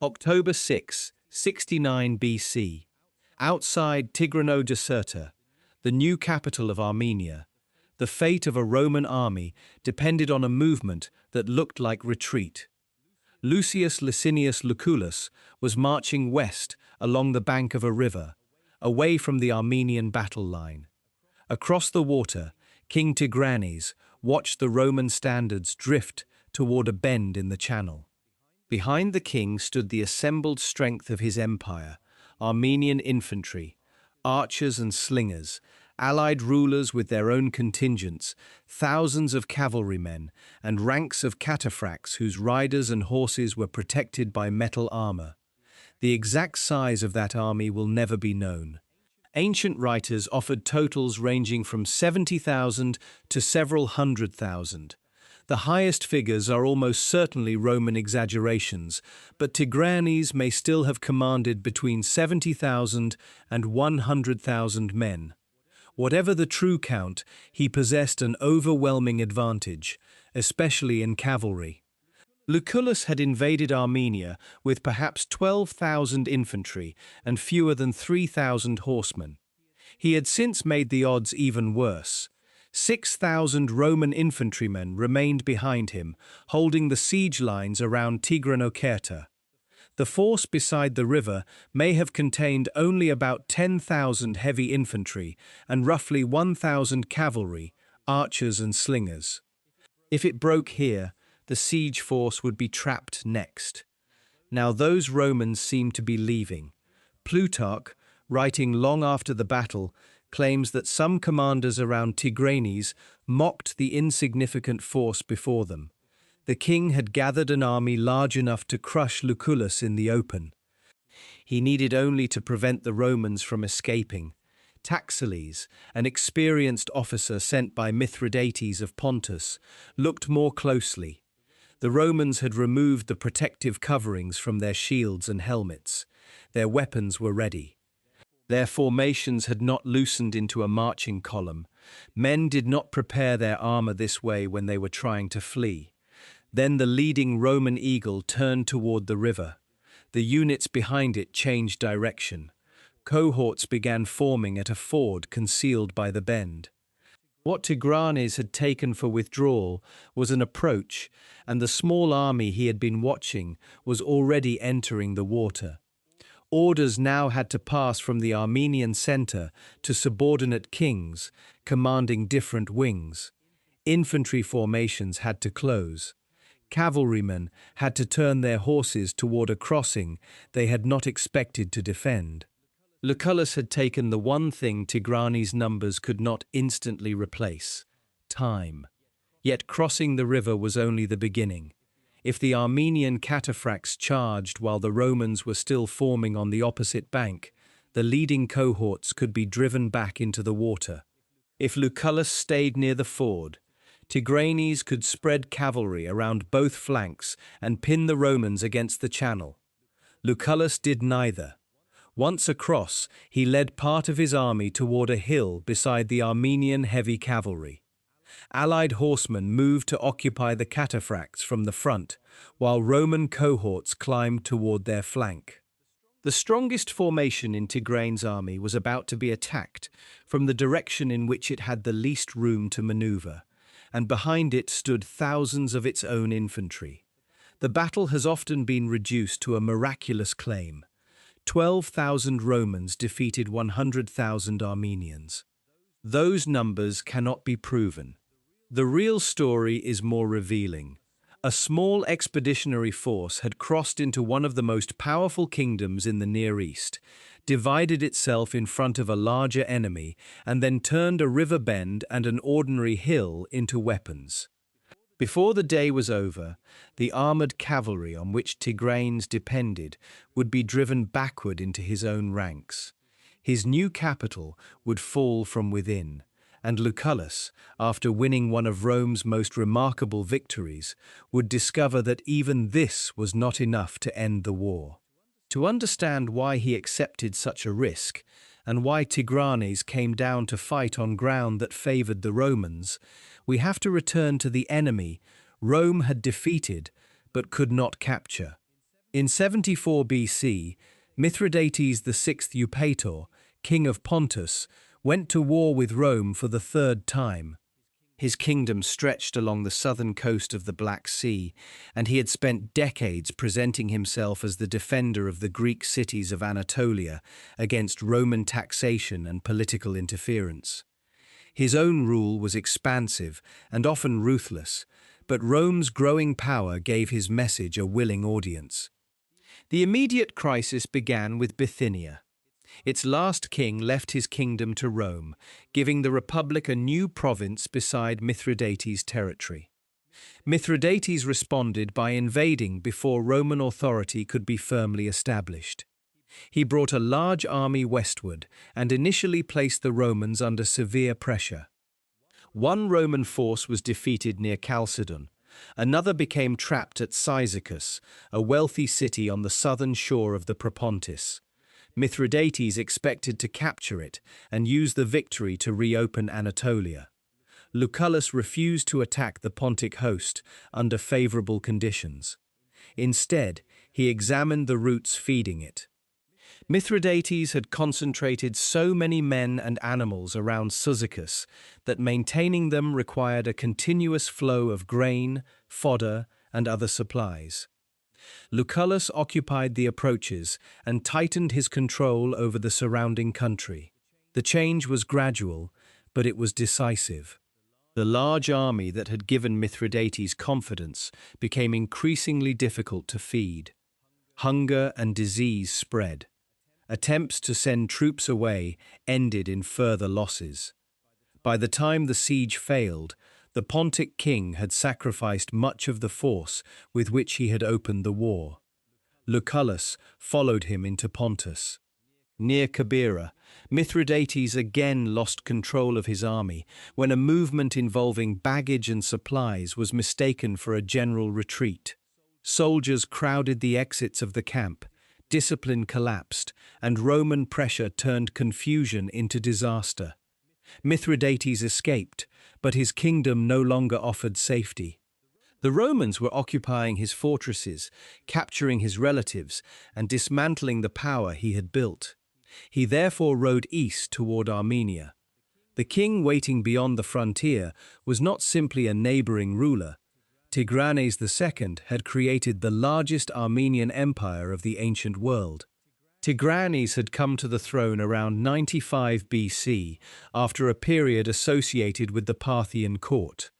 October 6, 69 BC. Outside Tigranocerta, the new capital of Armenia, the fate of a Roman army depended on a movement that looked like retreat. Lucius Licinius Lucullus was marching west along the bank of a river, away from the Armenian battle line. Across the water, King Tigranes watched the Roman standards drift toward a bend in the channel. Behind the king stood the assembled strength of his empire, Armenian infantry, archers and slingers, allied rulers with their own contingents, thousands of cavalrymen, and ranks of cataphracts whose riders and horses were protected by metal armor. The exact size of that army will never be known. Ancient writers offered totals ranging from 70,000 to several 100,000. The highest figures are almost certainly Roman exaggerations, but Tigranes may still have commanded between 70,000 and 100,000 men. Whatever the true count, he possessed an overwhelming advantage, especially in cavalry. Lucullus had invaded Armenia with perhaps 12,000 infantry and fewer than 3,000 horsemen. He had since made the odds even worse. 6,000 Roman infantrymen remained behind him, holding the siege lines around Tigranocerta. The force beside the river may have contained only about 10,000 heavy infantry and roughly 1,000 cavalry, archers and slingers. If it broke here, the siege force would be trapped next. Now those Romans seemed to be leaving. Plutarch, writing long after the battle, claims that some commanders around Tigranes mocked the insignificant force before them. The king had gathered an army large enough to crush Lucullus in the open. He needed only to prevent the Romans from escaping. Taxiles, an experienced officer sent by Mithridates of Pontus, looked more closely. The Romans had removed the protective coverings from their shields and helmets. Their weapons were ready. Their formations had not loosened into a marching column. Men did not prepare their armor this way when they were trying to flee. Then the leading Roman eagle turned toward the river. The units behind it changed direction. Cohorts began forming at a ford concealed by the bend. What Tigranes had taken for withdrawal was an approach, and the small army he had been watching was already entering the water. Orders now had to pass from the Armenian center to subordinate kings, commanding different wings. Infantry formations had to close. Cavalrymen had to turn their horses toward a crossing they had not expected to defend. Lucullus had taken the one thing Tigranes' numbers could not instantly replace: time. Yet crossing the river was only the beginning. If the Armenian cataphracts charged while the Romans were still forming on the opposite bank, the leading cohorts could be driven back into the water. If Lucullus stayed near the ford, Tigranes could spread cavalry around both flanks and pin the Romans against the channel. Lucullus did neither. Once across, he led part of his army toward a hill beside the Armenian heavy cavalry. Allied horsemen moved to occupy the cataphracts from the front, while Roman cohorts climbed toward their flank. The strongest formation in Tigranes' army was about to be attacked from the direction in which it had the least room to maneuver, and behind it stood thousands of its own infantry. The battle has often been reduced to a miraculous claim. 12,000 Romans defeated 100,000 Armenians. Those numbers cannot be proven. The real story is more revealing. A small expeditionary force had crossed into one of the most powerful kingdoms in the Near East, divided itself in front of a larger enemy, and then turned a river bend and an ordinary hill into weapons. Before the day was over, the armored cavalry on which Tigranes depended would be driven backward into his own ranks. His new capital would fall from within, and Lucullus, after winning one of Rome's most remarkable victories, would discover that even this was not enough to end the war. To understand why he accepted such a risk, and why Tigranes came down to fight on ground that favored the Romans, we have to return to the enemy Rome had defeated but could not capture. In 74 BC, Mithridates VI Eupator, king of Pontus, went to war with Rome for the third time. His kingdom stretched along the southern coast of the Black Sea, and he had spent decades presenting himself as the defender of the Greek cities of Anatolia against Roman taxation and political interference. His own rule was expansive and often ruthless, but Rome's growing power gave his message a willing audience. The immediate crisis began with Bithynia. Its last king left his kingdom to Rome, giving the Republic a new province beside Mithridates' territory. Mithridates responded by invading before Roman authority could be firmly established. He brought a large army westward and initially placed the Romans under severe pressure. One Roman force was defeated near Chalcedon. Another became trapped at Cyzicus, a wealthy city on the southern shore of the Propontis. Mithridates expected to capture it and use the victory to reopen Anatolia. Lucullus refused to attack the Pontic host under favorable conditions. Instead, he examined the routes feeding it. Mithridates had concentrated so many men and animals around Cyzicus that maintaining them required a continuous flow of grain, fodder, and other supplies. Lucullus occupied the approaches and tightened his control over the surrounding country. The change was gradual, but it was decisive. The large army that had given Mithridates confidence became increasingly difficult to feed. Hunger and disease spread. Attempts to send troops away ended in further losses. By the time the siege failed, the Pontic king had sacrificed much of the force with which he had opened the war. Lucullus followed him into Pontus. Near Cabira, Mithridates again lost control of his army when a movement involving baggage and supplies was mistaken for a general retreat. Soldiers crowded the exits of the camp. Discipline collapsed, and Roman pressure turned confusion into disaster. Mithridates escaped, but his kingdom no longer offered safety. The Romans were occupying his fortresses, capturing his relatives, and dismantling the power he had built. He therefore rode east toward Armenia. The king waiting beyond the frontier was not simply a neighboring ruler. Tigranes II had created the largest Armenian empire of the ancient world. Tigranes had come to the throne around 95 BC after a period associated with the Parthian court.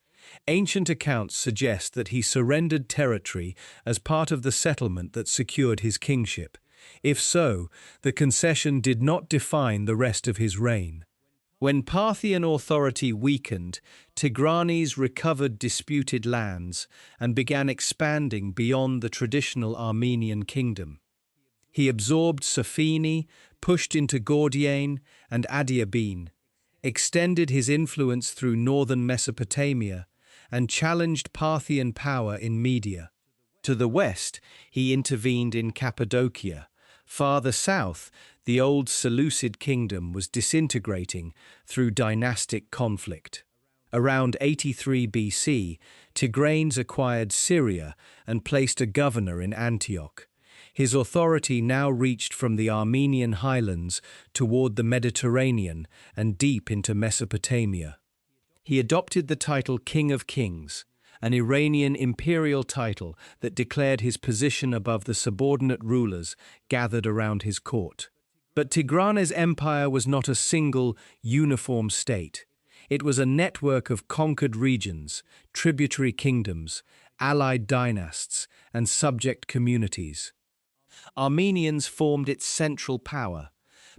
Ancient accounts suggest that he surrendered territory as part of the settlement that secured his kingship. If so, the concession did not define the rest of his reign. When Parthian authority weakened, Tigranes recovered disputed lands and began expanding beyond the traditional Armenian kingdom. He absorbed Sophene, pushed into Gordiane and Adiabene, extended his influence through northern Mesopotamia, and challenged Parthian power in Media. To the west, he intervened in Cappadocia. Farther south, the old Seleucid kingdom was disintegrating through dynastic conflict. Around 83 BC, Tigranes acquired Syria and placed a governor in Antioch. His authority now reached from the Armenian highlands toward the Mediterranean and deep into Mesopotamia. He adopted the title King of Kings, an Iranian imperial title that declared his position above the subordinate rulers gathered around his court. But Tigranes' empire was not a single, uniform state. It was a network of conquered regions, tributary kingdoms, allied dynasts, and subject communities. Armenians formed its central power,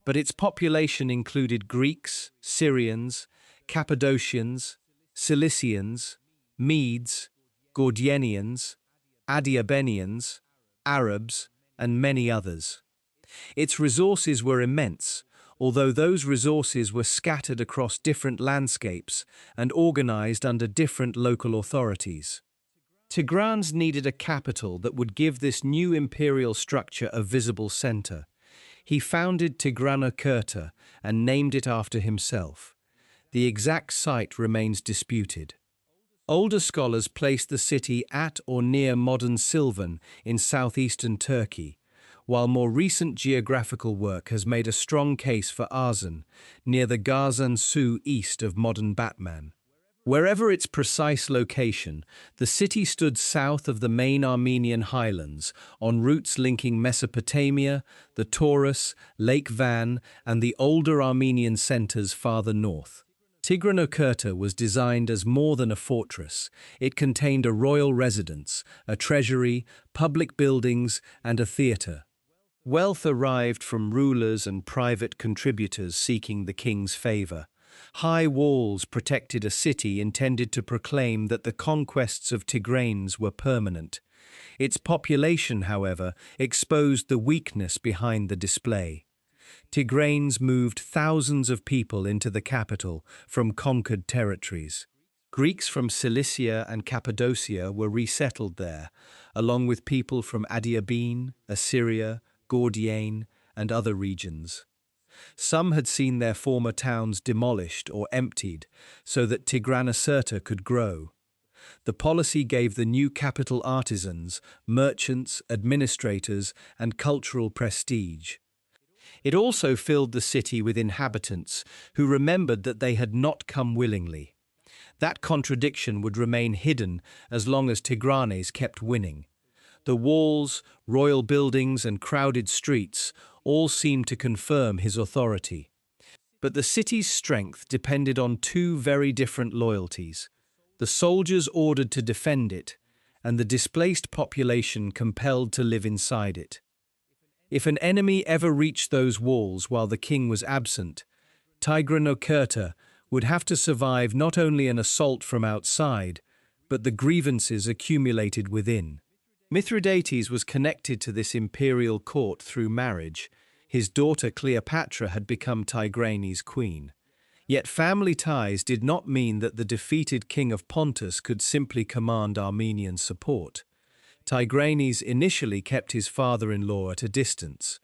but its population included Greeks, Syrians, Cappadocians, Cilicians, Medes, Gordianians, Adiabenians, Arabs, and many others. Its resources were immense, although those resources were scattered across different landscapes and organized under different local authorities. Tigranes needed a capital that would give this new imperial structure a visible center. He founded Tigranocerta and named it after himself. The exact site remains disputed. Older scholars place the city at or near modern Silvan in southeastern Turkey, while more recent geographical work has made a strong case for Arzan, near the Garzan Su east of modern Batman. Wherever its precise location, the city stood south of the main Armenian highlands, on routes linking Mesopotamia, the Taurus, Lake Van, and the older Armenian centers farther north. Tigranocerta was designed as more than a fortress. It contained a royal residence, a treasury, public buildings, and a theatre. Wealth arrived from rulers and private contributors seeking the king's favor. High walls protected a city intended to proclaim that the conquests of Tigranes were permanent. Its population, however, exposed the weakness behind the display. Tigranes moved thousands of people into the capital from conquered territories. Greeks from Cilicia and Cappadocia were resettled there, along with people from Adiabene, Assyria, Gordiane, and other regions. Some had seen their former towns demolished or emptied so that Tigranocerta could grow. The policy gave the new capital artisans, merchants, administrators, and cultural prestige. It also filled the city with inhabitants who remembered that they had not come willingly. That contradiction would remain hidden as long as Tigranes kept winning. The walls, royal buildings, and crowded streets all seemed to confirm his authority. But the city's strength depended on two very different loyalties: the soldiers ordered to defend it, and the displaced population compelled to live inside it. If an enemy ever reached those walls while the king was absent, Tigranocerta would have to survive not only an assault from outside, but the grievances accumulated within. Mithridates was connected to this imperial court through marriage. His daughter Cleopatra had become Tigranes' queen. Yet family ties did not mean that the defeated king of Pontus could simply command Armenian support. Tigranes initially kept his father-in-law at a distance.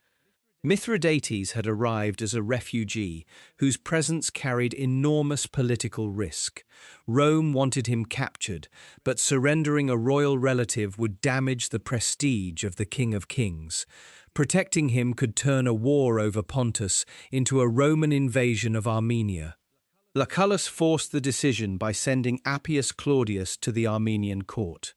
Mithridates had arrived as a refugee whose presence carried enormous political risk. Rome wanted him captured, but surrendering a royal relative would damage the prestige of the King of Kings. Protecting him could turn a war over Pontus into a Roman invasion of Armenia. Lucullus forced the decision by sending Appius Claudius to the Armenian court.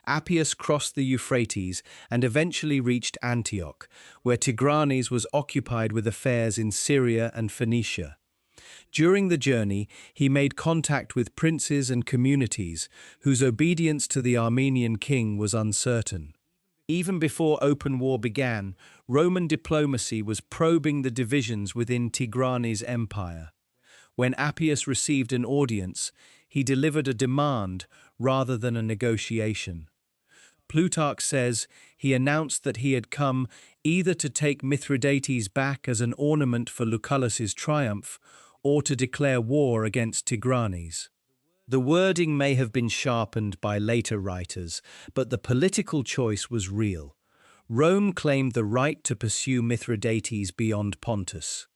Appius crossed the Euphrates and eventually reached Antioch, where Tigranes was occupied with affairs in Syria and Phoenicia. During the journey, he made contact with princes and communities whose obedience to the Armenian king was uncertain. Even before open war began, Roman diplomacy was probing the divisions within Tigranes' empire. When Appius received an audience, he delivered a demand rather than a negotiation. Plutarch says he announced that he had come either to take Mithridates back as an ornament for Lucullus's triumph or to declare war against Tigranes. The wording may have been sharpened by later writers, but the political choice was real. Rome claimed the right to pursue Mithridates beyond Pontus.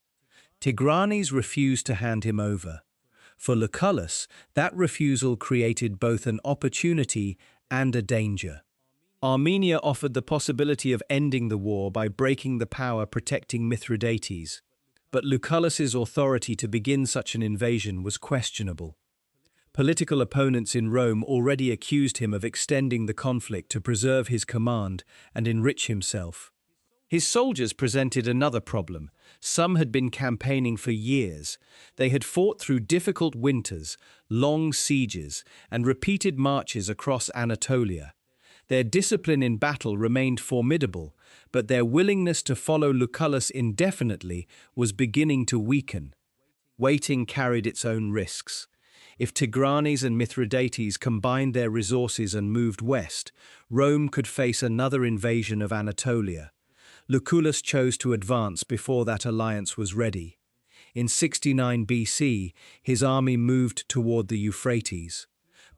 Tigranes refused to hand him over. For Lucullus, that refusal created both an opportunity and a danger. Armenia offered the possibility of ending the war by breaking the power protecting Mithridates, but Lucullus's authority to begin such an invasion was questionable. Political opponents in Rome already accused him of extending the conflict to preserve his command and enrich himself. His soldiers presented another problem. Some had been campaigning for years. They had fought through difficult winters, long sieges, and repeated marches across Anatolia. Their discipline in battle remained formidable, but their willingness to follow Lucullus indefinitely was beginning to weaken. Waiting carried its own risks. If Tigranes and Mithridates combined their resources and moved west, Rome could face another invasion of Anatolia. Lucullus chose to advance before that alliance was ready. In 69 BC, his army moved toward the Euphrates.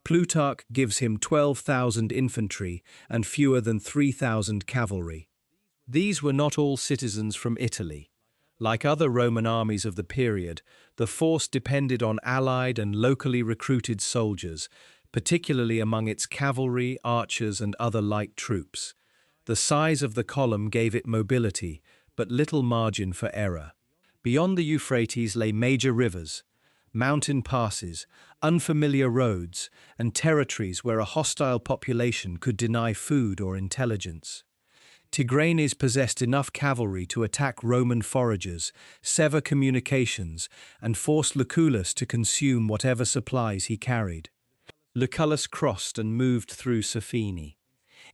Plutarch gives him 12,000 infantry and fewer than 3,000 cavalry. These were not all citizens from Italy. Like other Roman armies of the period, the force depended on allied and locally recruited soldiers, particularly among its cavalry, archers, and other light troops. The size of the column gave it mobility, but little margin for error. Beyond the Euphrates lay major rivers, mountain passes, unfamiliar roads, and territories where a hostile population could deny food or intelligence. Tigranes possessed enough cavalry to attack Roman foragers, sever communications, and force Lucullus to consume whatever supplies he carried. Lucullus crossed and moved through Sophene.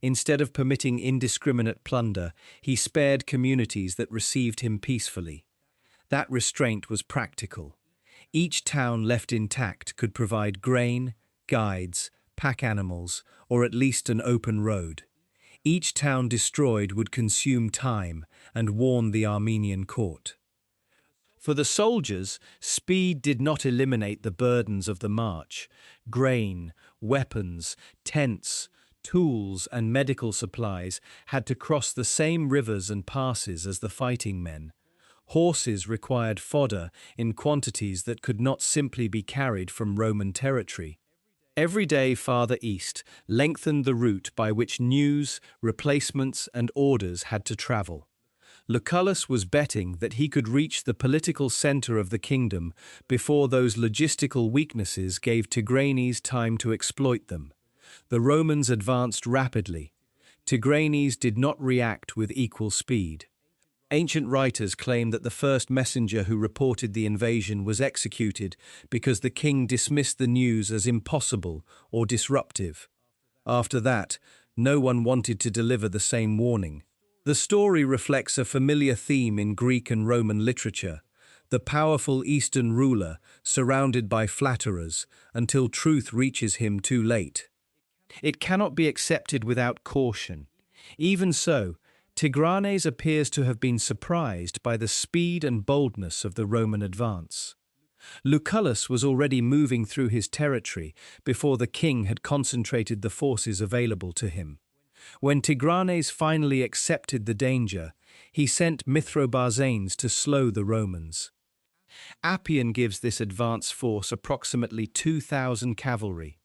Instead of permitting indiscriminate plunder, he spared communities that received him peacefully. That restraint was practical. Each town left intact could provide grain, guides, pack animals, or at least an open road. Each town destroyed would consume time and warn the Armenian court. For the soldiers, speed did not eliminate the burdens of the march. Grain, weapons, tents, tools, and medical supplies had to cross the same rivers and passes as the fighting men. Horses required fodder in quantities that could not simply be carried from Roman territory. Every day farther east lengthened the route by which news, replacements, and orders had to travel. Lucullus was betting that he could reach the political center of the kingdom before those logistical weaknesses gave Tigranes time to exploit them. The Romans advanced rapidly. Tigranes did not react with equal speed. Ancient writers claim that the first messenger who reported the invasion was executed because the king dismissed the news as impossible or disruptive. After that, no one wanted to deliver the same warning. The story reflects a familiar theme in Greek and Roman literature: the powerful Eastern ruler surrounded by flatterers until truth reaches him too late. It cannot be accepted without caution. Even so, Tigranes appears to have been surprised by the speed and boldness of the Roman advance. Lucullus was already moving through his territory before the king had concentrated the forces available to him. When Tigranes finally accepted the danger, he sent Mithrobarzanes to slow the Romans. Appian gives this advance force approximately 2,000 cavalry.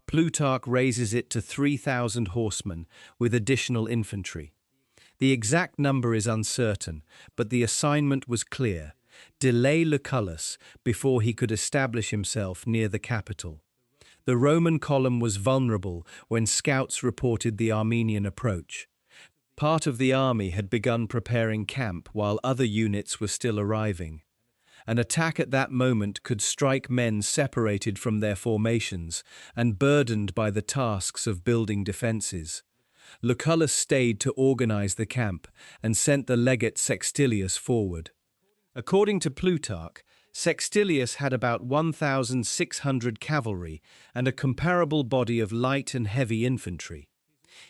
Plutarch raises it to 3,000 horsemen with additional infantry. The exact number is uncertain, but the assignment was clear: delay Lucullus before he could establish himself near the capital. The Roman column was vulnerable when scouts reported the Armenian approach. Part of the army had begun preparing camp while other units were still arriving. An attack at that moment could strike men separated from their formations and burdened by the tasks of building defenses. Lucullus stayed to organize the camp and sent the legate Sextilius forward. According to Plutarch, Sextilius had about 1,600 cavalry and a comparable body of light and heavy infantry.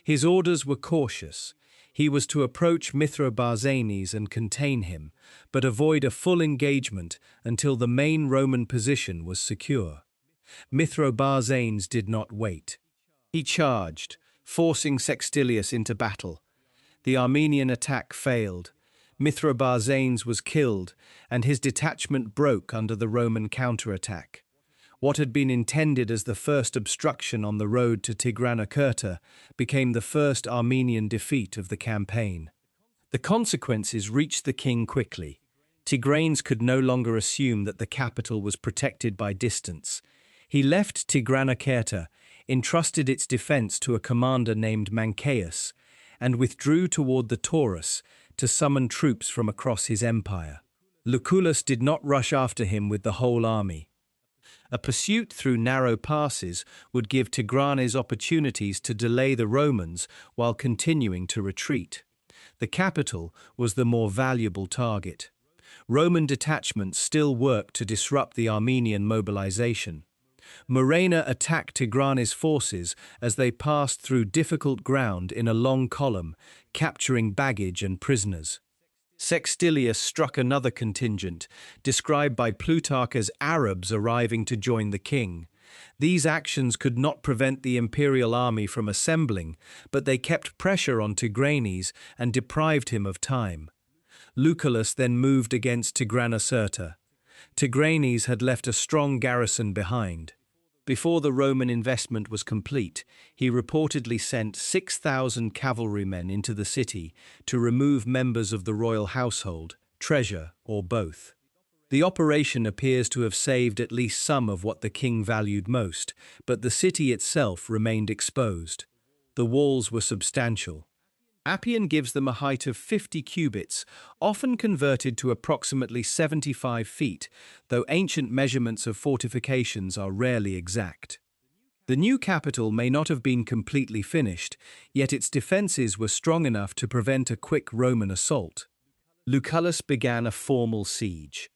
His orders were cautious. He was to approach Mithrobarzanes and contain him, but avoid a full engagement until the main Roman position was secure. Mithrobarzanes did not wait. He charged, forcing Sextilius into battle. The Armenian attack failed. Mithrobarzanes was killed, and his detachment broke under the Roman counterattack. What had been intended as the first obstruction on the road to Tigranocerta became the first Armenian defeat of the campaign. The consequences reached the king quickly. Tigranes could no longer assume that the capital was protected by distance. He left Tigranocerta, entrusted its defense to a commander named Mancaeus, and withdrew toward the Taurus to summon troops from across his empire. Lucullus did not rush after him with the whole army. A pursuit through narrow passes would give Tigranes opportunities to delay the Romans while continuing to retreat. The capital was the more valuable target. Roman detachments still worked to disrupt the Armenian mobilization. Murena attacked Tigranes' forces as they passed through difficult ground in a long column, capturing baggage and prisoners. Sextilius struck another contingent, described by Plutarch as Arabs arriving to join the king. These actions could not prevent the imperial army from assembling, but they kept pressure on Tigranes and deprived him of time. Lucullus then moved against Tigranocerta. Tigranes had left a strong garrison behind. Before the Roman investment was complete, he reportedly sent 6,000 cavalrymen into the city to remove members of the royal household, treasure, or both. The operation appears to have saved at least some of what the king valued most, but the city itself remained exposed. The walls were substantial. Appian gives them a height of 50 cubits, often converted to approximately 75 feet, though ancient measurements of fortifications are rarely exact. The new capital may not have been completely finished, yet its defences were strong enough to prevent a quick Roman assault. Lucullus began a formal siege.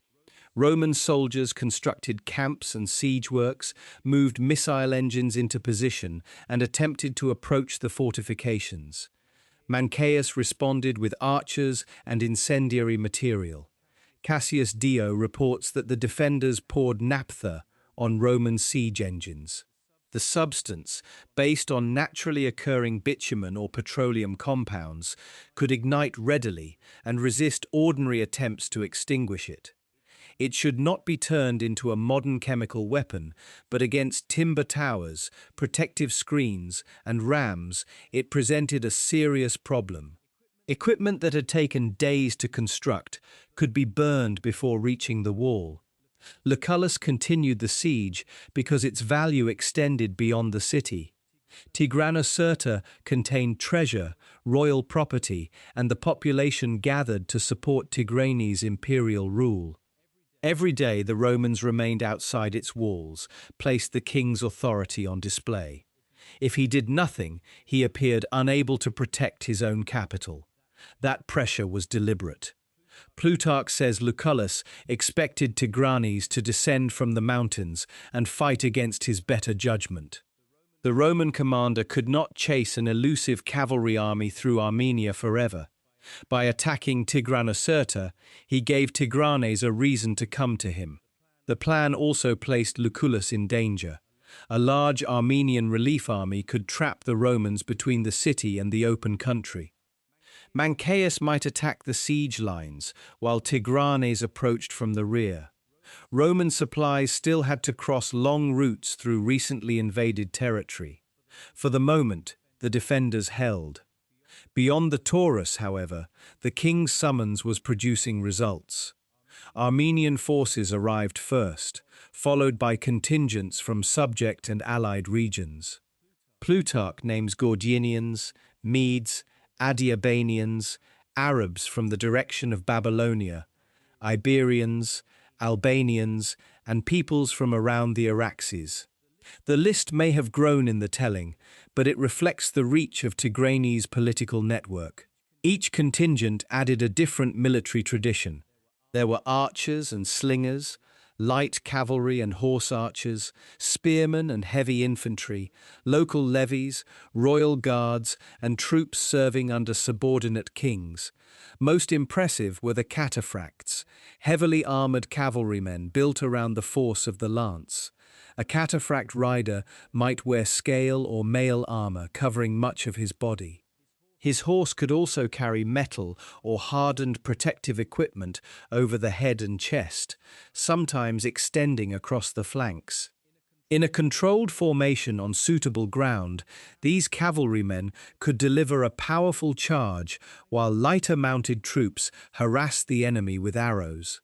Roman soldiers constructed camps and siege works, moved missile engines into position, and attempted to approach the fortifications. Mancaius responded with archers and incendiary material. Cassius Dio reports that the defenders poured naphtha on Roman siege engines. The substance, based on naturally occurring bitumen or petroleum compounds, could ignite readily and resist ordinary attempts to extinguish it. It should not be turned into a modern chemical weapon, but against timber towers, protective screens, and rams, it presented a serious problem. Equipment that had taken days to construct could be burned before reaching the wall. Lucullus continued the siege because its value extended beyond the city. Tigranocerta contained treasure, royal property, and the population gathered to support Tigranes' imperial rule. Every day the Romans remained outside its walls, placed the king's authority on display. If he did nothing, he appeared unable to protect his own capital. That pressure was deliberate. Plutarch says Lucullus expected Tigranes to descend from the mountains and fight against his better judgment. The Roman commander could not chase an elusive cavalry army through Armenia forever. By attacking Tigranocerta, he gave Tigranes a reason to come to him. The plan also placed Lucullus in danger. A large Armenian relief army could trap the Romans between the city and the open country. Mancaius might attack the siege lines, while Tigranes approached from the rear. Roman supplies still had to cross long routes through recently invaded territory. For the moment, the defenders held. Beyond the Taurus, however, the king's summons was producing results. Armenian forces arrived first, followed by contingents from subject and allied regions. Plutarch names Gordianians, Medes, Adiabanians, Arabs from the direction of Babylonia, Iberians, Albanians, and peoples from around the Araxes. The list may have grown in the telling, but it reflects the reach of Tigranes' political network. Each contingent added a different military tradition. There were archers and slingers, light cavalry and horse archers, spearmen and heavy infantry, local levies, royal guards, and troops serving under subordinate kings. Most impressive were the cataphracts, heavily armoured cavalrymen built around the force of the lance. A cataphract rider might wear scale or mail armour covering much of his body. His horse could also carry metal or hardened protective equipment over the head and chest, sometimes extending across the flanks. In a controlled formation on suitable ground, these cavalrymen could deliver a powerful charge while lighter-mounted troops harassed the enemy with arrows.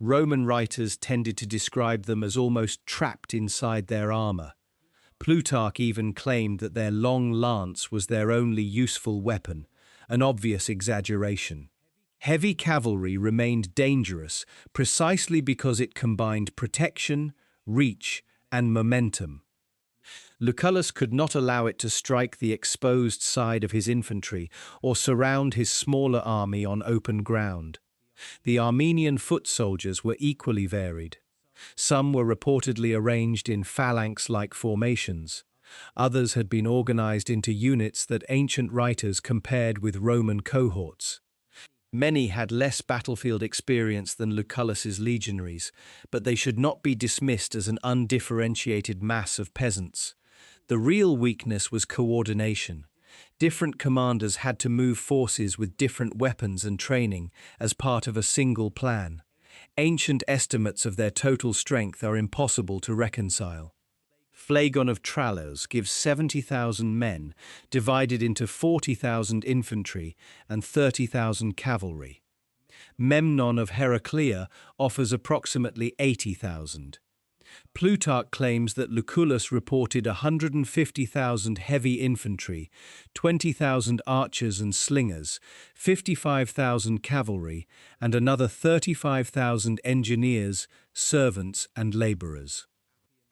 Roman writers tended to describe them as almost trapped inside their armour. Plutarch even claimed that their long lance was their only useful weapon, an obvious exaggeration. Heavy cavalry remained dangerous precisely because it combined protection, reach, and momentum. Lucullus could not allow it to strike the exposed side of his infantry or surround his smaller army on open ground. The Armenian foot soldiers were equally varied. Some were reportedly arranged in phalanx-like formations. Others had been organized into units that ancient writers compared with Roman cohorts. Many had less battlefield experience than Lucullus's legionaries, but they should not be dismissed as an undifferentiated mass of peasants. The real weakness was coordination. Different commanders had to move forces with different weapons and training as part of a single plan. Ancient estimates of their total strength are impossible to reconcile. Phlegon of Tralles gives 70,000 men, divided into 40,000 infantry and 30,000 cavalry. Memnon of Heraclea offers approximately 80,000. Plutarch claims that Lucullus reported 150,000 heavy infantry, 20,000 archers and slingers, 55,000 cavalry, and another 35,000 engineers, servants, and labourers.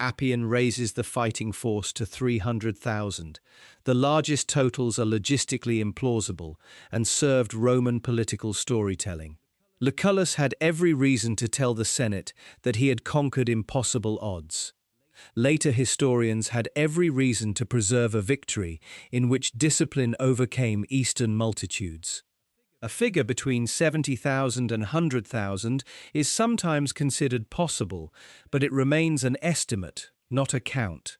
Appian raises the fighting force to 300,000. The largest totals are logistically implausible and served Roman political storytelling. Lucullus had every reason to tell the Senate that he had conquered impossible odds. Later historians had every reason to preserve a victory in which discipline overcame Eastern multitudes. A figure between 70,000 and 100,000 is sometimes considered possible, but it remains an estimate, not a count.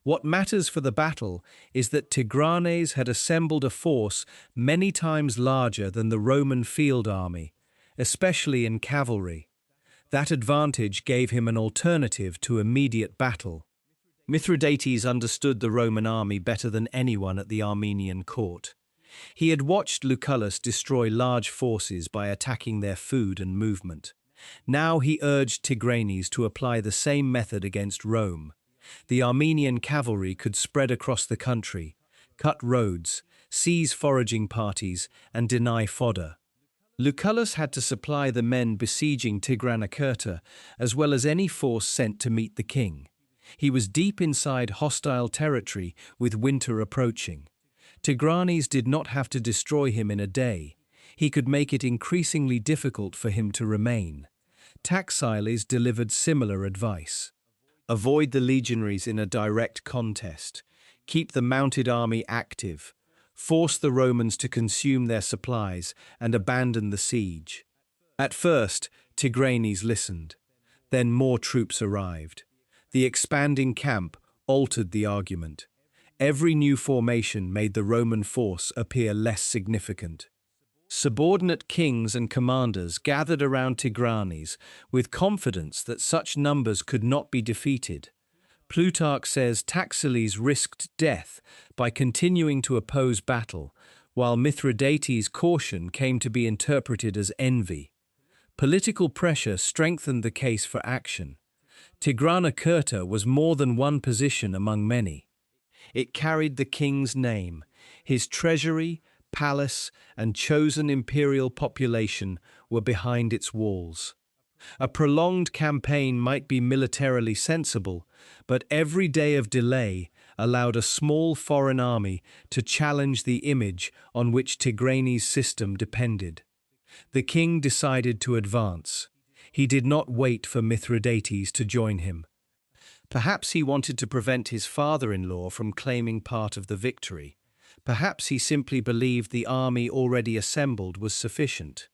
What matters for the battle is that Tigranes had assembled a force many times larger than the Roman field army, especially in cavalry. That advantage gave him an alternative to immediate battle. Mithridates understood the Roman army better than anyone at the Armenian court. He had watched Lucullus destroy large forces by attacking their food and movement. Now he urged Tigranes to apply the same method against Rome. The Armenian cavalry could spread across the country, cut roads, seize foraging parties, and deny fodder. Lucullus had to supply the men besieging Tigranocerta, as well as any force sent to meet the king. He was deep inside hostile territory, with winter approaching. Tigranes did not have to destroy him in a day. He could make it increasingly difficult for him to remain. Taxiles delivered similar advice. Avoid the legionaries in a direct contest. Keep the mounted army active. Force the Romans to consume their supplies and abandon the siege. At first, Tigranes listened. Then more troops arrived. The expanding camp altered the argument. Every new formation made the Roman force appear less significant. Subordinate kings and commanders gathered around Tigranes with confidence that such numbers could not be defeated. Plutarch says Taxiles risked death by continuing to oppose battle, while Mithridates' caution came to be interpreted as envy. Political pressure strengthened the case for action. Tigranocerta was more than one position among many. It carried the king's name. His treasury, palace, and chosen imperial population were behind its walls. A prolonged campaign might be militarily sensible, but every day of delay allowed a small foreign army to challenge the image on which Tigranes' system depended. The king decided to advance. He did not wait for Mithridates to join him. Perhaps he wanted to prevent his father-in-law from claiming part of the victory. Perhaps he simply believed the army already assembled was sufficient.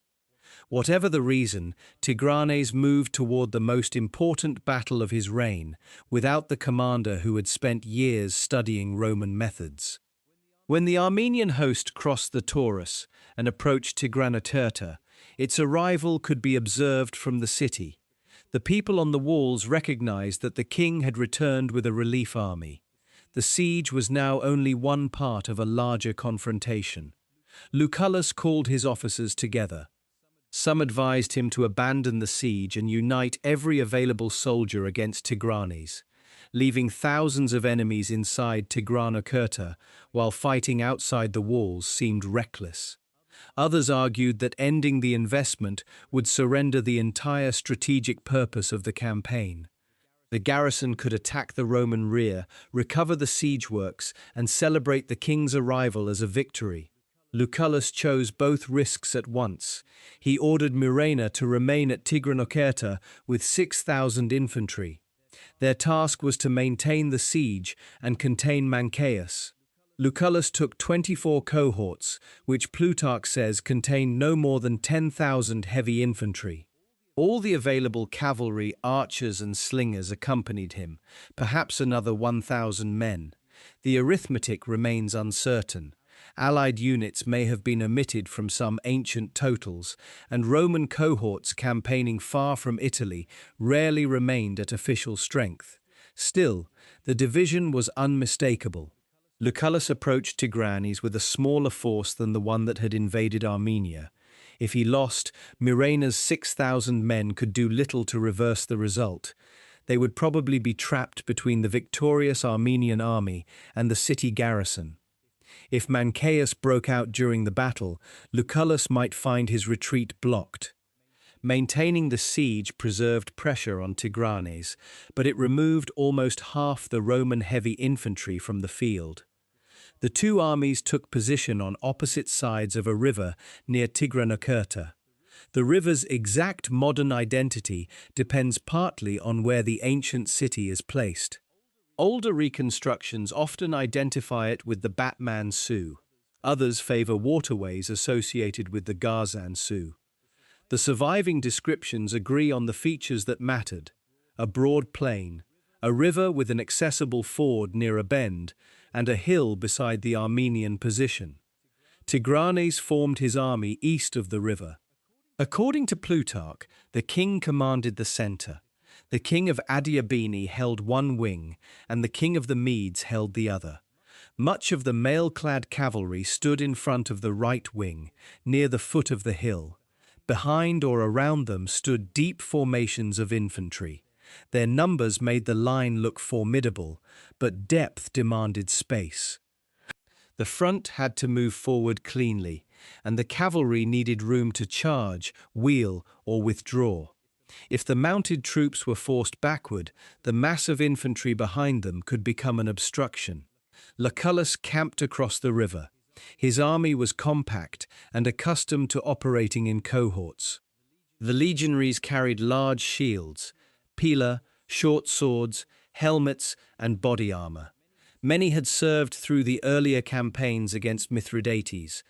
Whatever the reason, Tigranes moved toward the most important battle of his reign, without the commander who had spent years studying Roman methods. When the Armenian host crossed the Taurus and approached Tigranocerta, its arrival could be observed from the city. The people on the walls recognized that the king had returned with a relief army. The siege was now only one part of a larger confrontation. Lucullus called his officers together. Some advised him to abandon the siege and unite every available soldier against Tigranes, leaving thousands of enemies inside Tigranocerta while fighting outside the walls seemed reckless. Others argued that ending the investment would surrender the entire strategic purpose of the campaign. The garrison could attack the Roman rear, recover the siege works, and celebrate the king's arrival as a victory. Lucullus chose both risks at once. He ordered Murena to remain at Tigranocerta with 6,000 infantry. Their task was to maintain the siege and contain Mancaeus. Lucullus took 24 cohorts, which Plutarch says contained no more than 10,000 heavy infantry. All the available cavalry, archers and slingers accompanied him, perhaps another 1,000 men. The arithmetic remains uncertain. Allied units may have been omitted from some ancient totals, and Roman cohorts campaigning far from Italy rarely remained at official strength. Still, the division was unmistakable. Lucullus approached Tigranes with a smaller force than the one that had invaded Armenia. If he lost, Muraena's 6,000 men could do little to reverse the result. They would probably be trapped between the victorious Armenian army and the city garrison. If Mancaeus broke out during the battle, Lucullus might find his retreat blocked. Maintaining the siege preserved pressure on Tigranes, but it removed almost half the Roman heavy infantry from the field. The two armies took position on opposite sides of a river near Tigranocerta. The river's exact modern identity depends partly on where the ancient city is placed. Older reconstructions often identify it with the Batman Sioux. Others favor waterways associated with the Gazan Sioux. The surviving descriptions agree on the features that mattered: a broad plain, a river with an accessible ford near a bend, and a hill beside the Armenian position. Tigranes formed his army east of the river. According to Plutarch, the king commanded the center. The king of Adiabene held one wing, and the king of the Medes held the other. Much of the mail-clad cavalry stood in front of the right wing, near the foot of the hill. Behind or around them stood deep formations of infantry. Their numbers made the line look formidable, but depth demanded space. The front had to move forward cleanly, and the cavalry needed room to charge, wheel, or withdraw. If the mounted troops were forced backward, the mass of infantry behind them could become an obstruction. Lucullus camped across the river. His army was compact and accustomed to operating in cohorts. The legionaries carried large shields, pila, short swords, helmets, and body armor. Many had served through the earlier campaigns against Mithridates.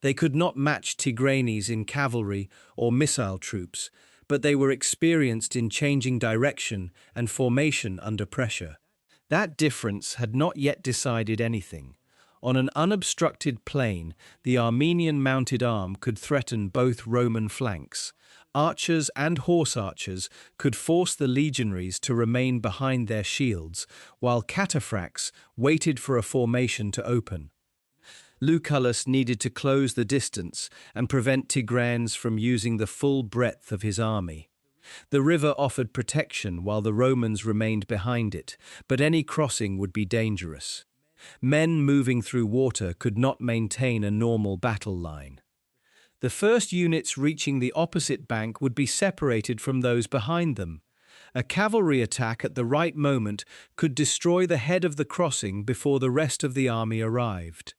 They could not match Tigranes in cavalry or missile troops, but they were experienced in changing direction and formation under pressure. That difference had not yet decided anything. On an unobstructed plain, the Armenian mounted arm could threaten both Roman flanks. Archers and horse archers could force the legionaries to remain behind their shields, while cataphracts waited for a formation to open. Lucullus needed to close the distance and prevent Tigranes from using the full breadth of his army. The river offered protection while the Romans remained behind it, but any crossing would be dangerous. Men moving through water could not maintain a normal battle line. The first units reaching the opposite bank would be separated from those behind them. A cavalry attack at the right moment could destroy the head of the crossing before the rest of the army arrived.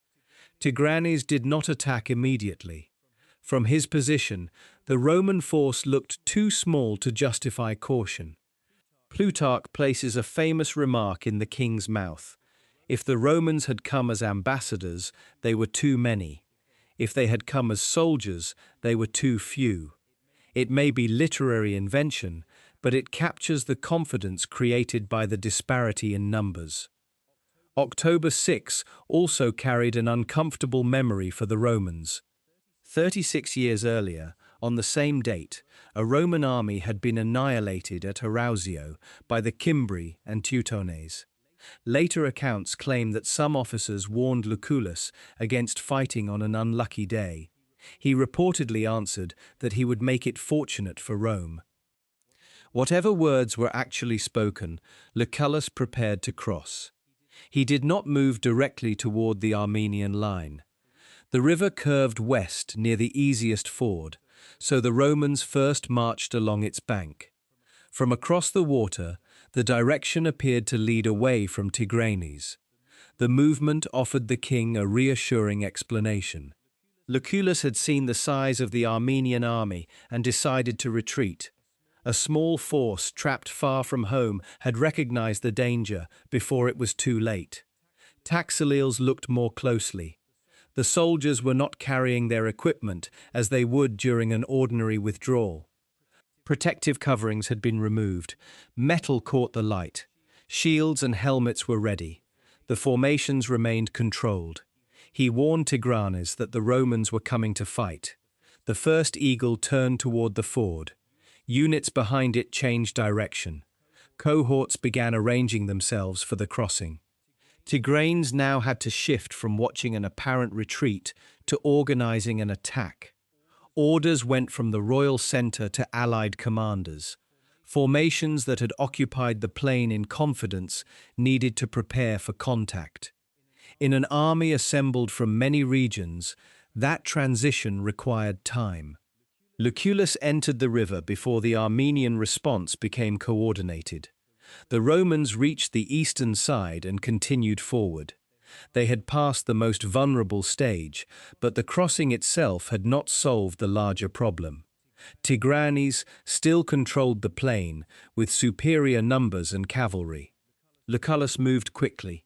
Tigranes did not attack immediately. From his position, the Roman force looked too small to justify caution. Plutarch places a famous remark in the king's mouth: if the Romans had come as ambassadors, they were too many. If they had come as soldiers, they were too few. It may be literary invention, but it captures the confidence created by the disparity in numbers. October 6 also carried an uncomfortable memory for the Romans. 36 years earlier, on the same date, a Roman army had been annihilated at Arausio by the Cimbri and Teutones. Later accounts claim that some officers warned Lucullus against fighting on an unlucky day. He reportedly answered that he would make it fortunate for Rome. Whatever words were actually spoken, Lucullus prepared to cross. He did not move directly toward the Armenian line. The river curved west near the easiest ford, so the Romans first marched along its bank. From across the water, the direction appeared to lead away from Tigranes. The movement offered the king a reassuring explanation. Lucullus had seen the size of the Armenian army and decided to retreat. A small force trapped far from home had recognized the danger before it was too late. Taxililes looked more closely. The soldiers were not carrying their equipment as they would during an ordinary withdrawal. Protective coverings had been removed. Metal caught the light. Shields and helmets were ready. The formations remained controlled. He warned Tigranes that the Romans were coming to fight. The first eagle turned toward the ford. Units behind it changed direction. Cohorts began arranging themselves for the crossing. Tigranes now had to shift from watching an apparent retreat to organizing an attack. Orders went from the royal center to allied commanders. Formations that had occupied the plain in confidence needed to prepare for contact. In an army assembled from many regions, that transition required time. Lucullus entered the river before the Armenian response became coordinated. The Romans reached the eastern side and continued forward. They had passed the most vulnerable stage, but the crossing itself had not solved the larger problem. Tigranes still controlled the plain, with superior numbers and cavalry. Lucullus moved quickly.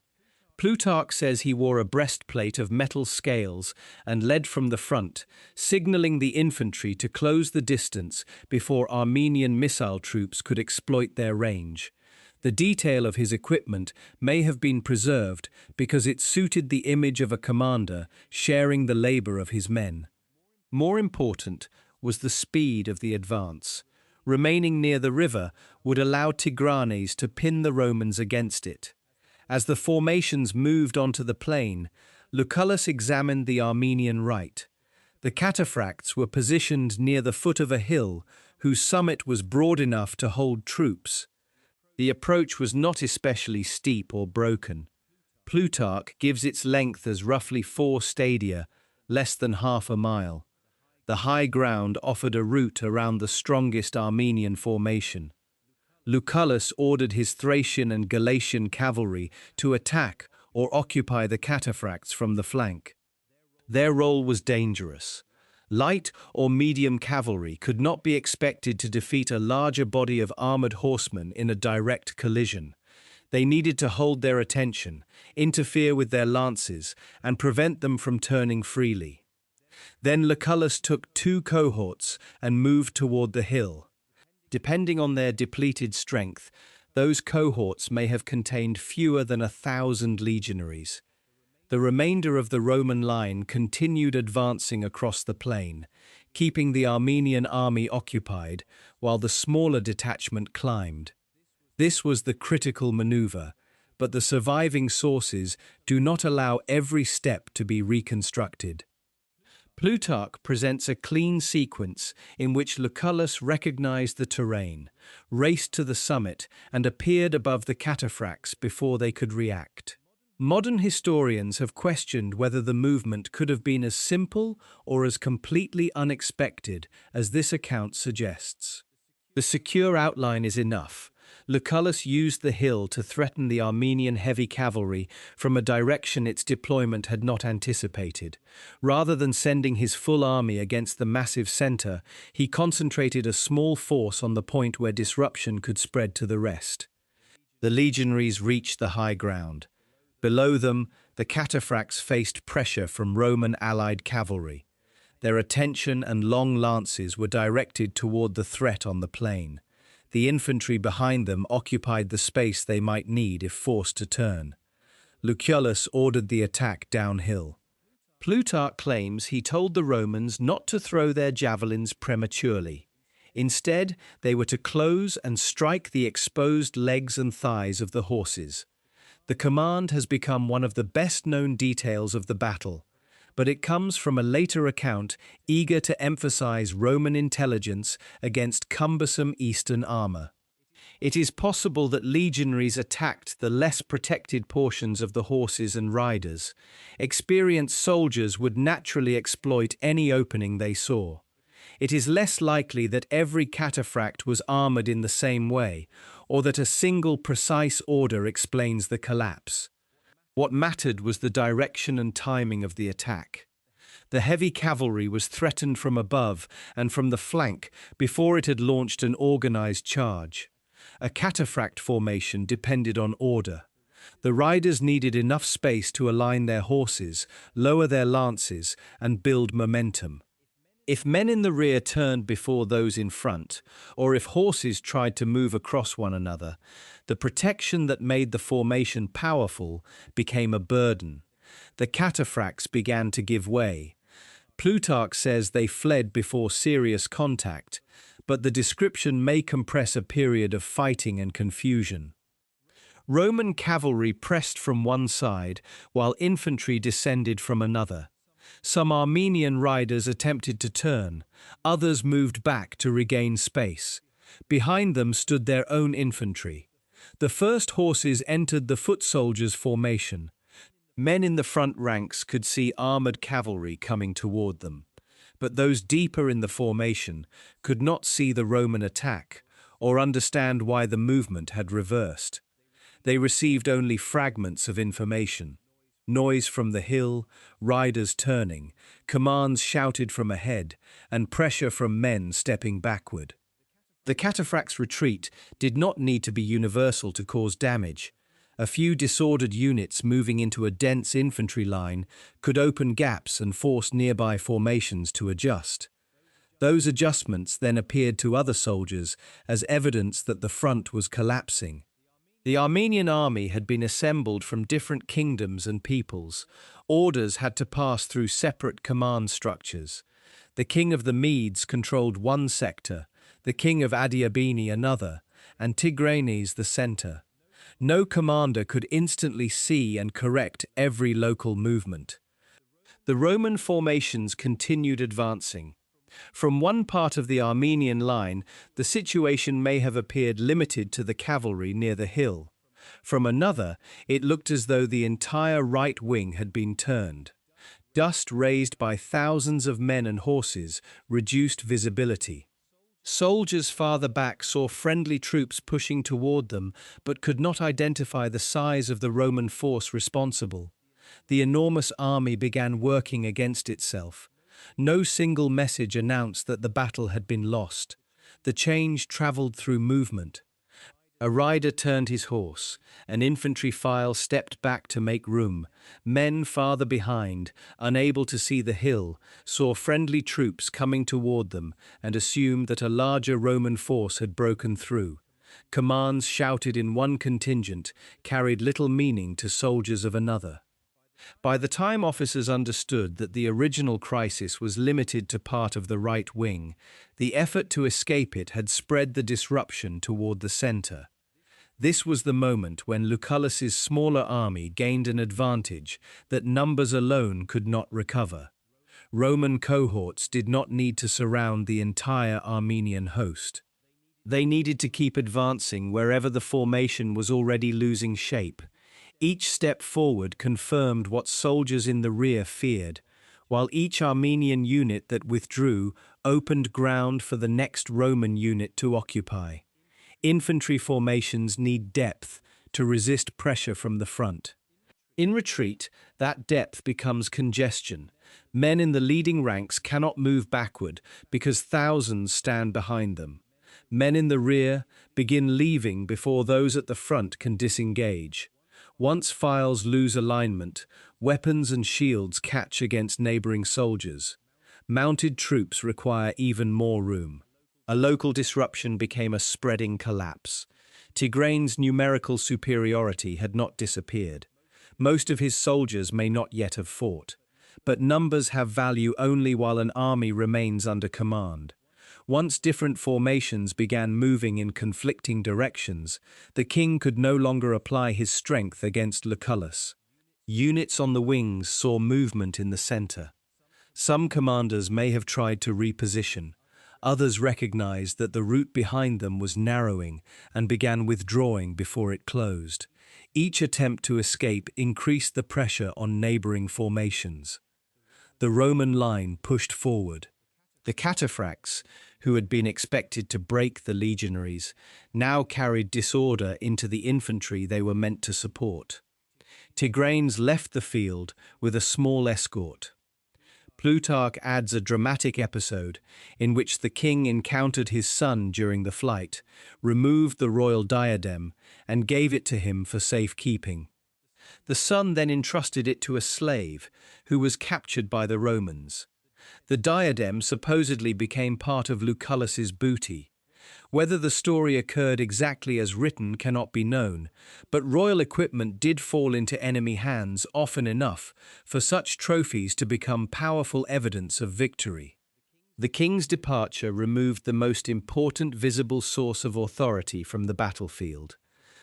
Plutarch says he wore a breastplate of metal scales and led from the front, signaling the infantry to close the distance before Armenian missile troops could exploit their range. The detail of his equipment may have been preserved because it suited the image of a commander sharing the labor of his men. More important was the speed of the advance. Remaining near the river would allow Tigranes to pin the Romans against it. As the formations moved onto the plain, Lucullus examined the Armenian right. The cataphracts were positioned near the foot of a hill whose summit was broad enough to hold troops. The approach was not especially steep or broken. Plutarch gives its length as roughly 4 stadia, less than half a mile. The high ground offered a route around the strongest Armenian formation. Lucullus ordered his Thracian and Galatian cavalry to attack or occupy the cataphracts from the flank. Their role was dangerous. Light or medium cavalry could not be expected to defeat a larger body of armored horsemen in a direct collision. They needed to hold their attention, interfere with their lances, and prevent them from turning freely. Then Lucullus took 2 cohorts and moved toward the hill. Depending on their depleted strength, those cohorts may have contained fewer than 1,000 legionaries. The remainder of the Roman line continued advancing across the plain, keeping the Armenian army occupied while the smaller detachment climbed. This was the critical maneuver, but the surviving sources do not allow every step to be reconstructed. Plutarch presents a clean sequence in which Lucullus recognized the terrain, raced to the summit, and appeared above the cataphracts before they could react. Modern historians have questioned whether the movement could have been as simple or as completely unexpected as this account suggests. The secure outline is enough. Lucullus used the hill to threaten the Armenian heavy cavalry from a direction its deployment had not anticipated. Rather than sending his full army against the massive center, he concentrated a small force on the point where disruption could spread to the rest. The legionaries reached the high ground. Below them, the cataphracts faced pressure from Roman allied cavalry. Their attention and long lances were directed toward the threat on the plain. The infantry behind them occupied the space they might need if forced to turn. Lucullus ordered the attack downhill. Plutarch claims he told the Romans not to throw their javelins prematurely. Instead, they were to close and strike the exposed legs and thighs of the horses. The command has become one of the best-known details of the battle, but it comes from a later account eager to emphasize Roman intelligence against cumbersome Eastern armor. It is possible that legionaries attacked the less protected portions of the horses and riders. Experienced soldiers would naturally exploit any opening they saw. It is less likely that every cataphract was armored in the same way, or that a single precise order explains the collapse. What mattered was the direction and timing of the attack. The heavy cavalry was threatened from above and from the flank before it had launched an organized charge. A cataphract formation depended on order. The riders needed enough space to align their horses, lower their lances, and build momentum. If men in the rear turned before those in front, or if horses tried to move across one another, the protection that made the formation powerful became a burden. The cataphracts began to give way. Plutarch says they fled before serious contact, but the description may compress a period of fighting and confusion. Roman cavalry pressed from one side, while infantry descended from another. Some Armenian riders attempted to turn, others moved back to regain space. Behind them stood their own infantry. The first horses entered the foot soldiers' formation. Men in the front ranks could see armored cavalry coming toward them, but those deeper in the formation could not see the Roman attack or understand why the movement had reversed. They received only fragments of information. Noise from the hill, riders turning, commands shouted from ahead, and pressure from men stepping backward. The cataphracts' retreat did not need to be universal to cause damage. A few disordered units moving into a dense infantry line could open gaps and force nearby formations to adjust. Those adjustments then appeared to other soldiers as evidence that the front was collapsing. The Armenian army had been assembled from different kingdoms and peoples. Orders had to pass through separate command structures. The king of the Medes controlled one sector, the king of Adiabene another, and Tigranes the center. No commander could instantly see and correct every local movement. The Roman formations continued advancing. From one part of the Armenian line, the situation may have appeared limited to the cavalry near the hill. From another, it looked as though the entire right wing had been turned. Dust raised by thousands of men and horses reduced visibility. Soldiers farther back saw friendly troops pushing toward them, but could not identify the size of the Roman force responsible. The enormous army began working against itself. No single message announced that the battle had been lost. The change traveled through movement. A rider turned his horse. An infantry file stepped back to make room. Men farther behind, unable to see the hill, saw friendly troops coming toward them and assumed that a larger Roman force had broken through. Commands shouted in one contingent carried little meaning to soldiers of another. By the time officers understood that the original crisis was limited to part of the right wing, the effort to escape it had spread the disruption toward the center. This was the moment when Lucullus's smaller army gained an advantage that numbers alone could not recover. Roman cohorts did not need to surround the entire Armenian host. They needed to keep advancing wherever the formation was already losing shape. Each step forward confirmed what soldiers in the rear feared, while each Armenian unit that withdrew opened ground for the next Roman unit to occupy. Infantry formations need depth to resist pressure from the front. In retreat, that depth becomes congestion. Men in the leading ranks cannot move backward because thousands stand behind them. Men in the rear begin leaving before those at the front can disengage. Once files lose alignment, weapons and shields catch against neighboring soldiers. Mounted troops require even more room. A local disruption became a spreading collapse. Tigranes' numerical superiority had not disappeared. Most of his soldiers may not yet have fought, but numbers have value only while an army remains under command. Once different formations began moving in conflicting directions, the king could no longer apply his strength against Lucullus. Units on the wings saw movement in the center. Some commanders may have tried to reposition. Others recognized that the route behind them was narrowing and began withdrawing before it closed. Each attempt to escape increased the pressure on neighboring formations. The Roman line pushed forward. The cataphracts, who had been expected to break the legionaries, now carried disorder into the infantry they were meant to support. Tigranes left the field with a small escort. Plutarch adds a dramatic episode in which the king encountered his son during the flight, removed the royal diadem, and gave it to him for safekeeping. The son then entrusted it to a slave, who was captured by the Romans. The diadem supposedly became part of Lucullus's booty. Whether the story occurred exactly as written cannot be known, but royal equipment did fall into enemy hands often enough for such trophies to become powerful evidence of victory. The king's departure removed the most important visible source of authority from the battlefield.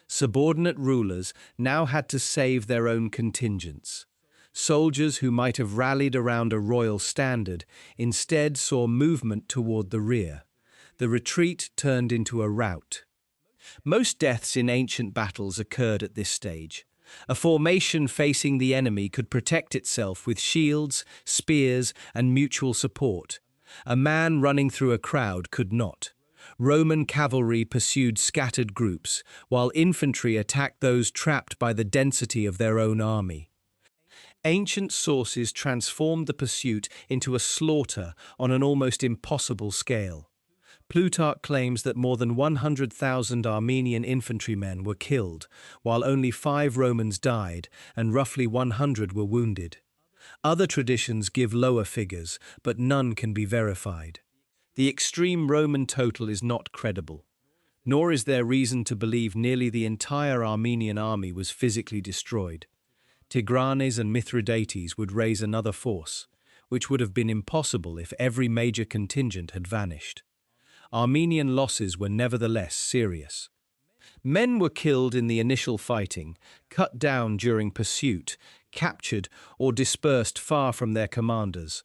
Subordinate rulers now had to save their own contingents. Soldiers who might have rallied around a royal standard instead saw movement toward the rear. The retreat turned into a rout. Most deaths in ancient battles occurred at this stage. A formation facing the enemy could protect itself with shields, spears, and mutual support. A man running through a crowd could not. Roman cavalry pursued scattered groups, while infantry attacked those trapped by the density of their own army. Ancient sources transformed the pursuit into a slaughter on an almost impossible scale. Plutarch claims that more than 100,000 Armenian infantrymen were killed, while only 5 Romans died and roughly 100 were wounded. Other traditions give lower figures, but none can be verified. The extreme Roman total is not credible, nor is there reason to believe nearly the entire Armenian army was physically destroyed. Tigranes and Mithridates would raise another force, which would have been impossible if every major contingent had vanished. Armenian losses were nevertheless serious. Men were killed in the initial fighting, cut down during pursuit, captured or dispersed far from their commanders.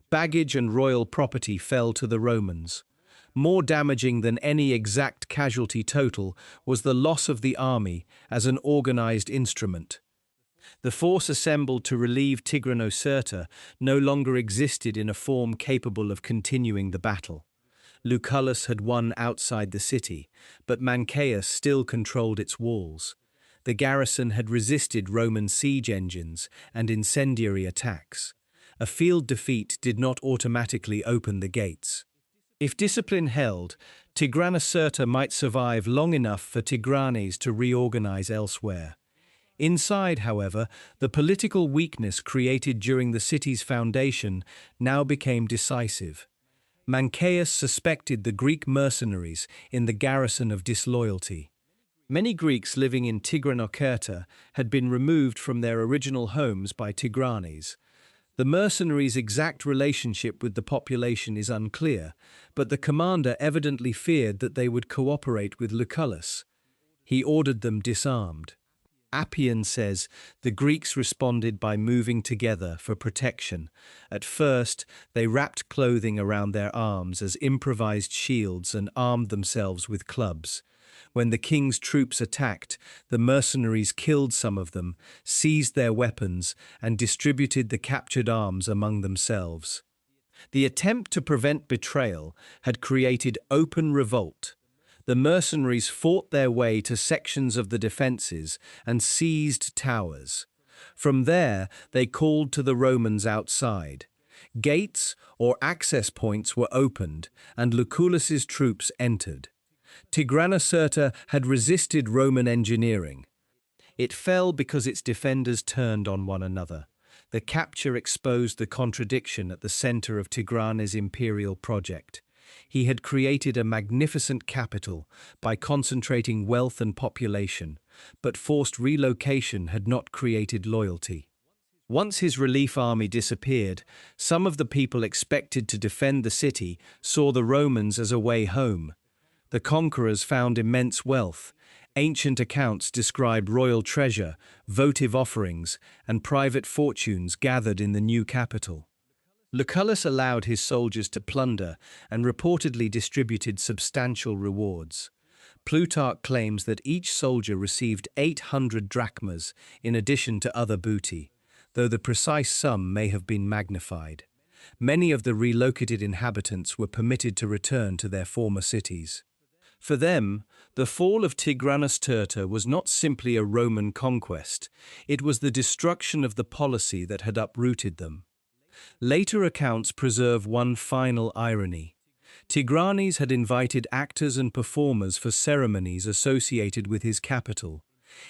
Baggage and royal property fell to the Romans. More damaging than any exact casualty total was the loss of the army as an organized instrument. The force assembled to relieve Tigranocerta no longer existed in a form capable of continuing the battle. Lucullus had won outside the city, but Mancaeus still controlled its walls. The garrison had resisted Roman siege engines and incendiary attacks. A field defeat did not automatically open the gates. If discipline held, Tigranocerta might survive long enough for Tigranes to reorganize elsewhere. Inside, however, the political weakness created during the city's foundation now became decisive. Mancaeus suspected the Greek mercenaries in the garrison of disloyalty. Many Greeks living in Tigranocerta had been removed from their original homes by Tigranes. The mercenaries' exact relationship with the population is unclear, but the commander evidently feared that they would cooperate with Lucullus. He ordered them disarmed. Appian says the Greeks responded by moving together for protection. At first, they wrapped clothing around their arms as improvised shields and armed themselves with clubs. When the king's troops attacked, the mercenaries killed some of them, seized their weapons, and distributed the captured arms among themselves. The attempt to prevent betrayal had created open revolt. The mercenaries fought their way to sections of the defences and seized towers. From there, they called to the Romans outside. Gates or access points were opened, and Lucullus's troops entered. Tigranocerta had resisted Roman engineering. It fell because its defenders turned on one another. The capture exposed the contradiction at the center of Tigranes' imperial project. He had created a magnificent capital by concentrating wealth and population, but forced relocation had not created loyalty. Once his relief army disappeared, some of the people expected to defend the city saw the Romans as a way home. The conquerors found immense wealth. Ancient accounts describe royal treasure, votive offerings, and private fortunes gathered in the new capital. Lucullus allowed his soldiers to plunder and reportedly distributed substantial rewards. Plutarch claims that each soldier received 800 drachmas in addition to other booty, though the precise sum may have been magnified. Many of the relocated inhabitants were permitted to return to their former cities. For them, the fall of Tigranocerta was not simply a Roman conquest, it was the destruction of the policy that had uprooted them. Later accounts preserve one final irony. Tigranes had invited actors and performers for ceremonies associated with his capital.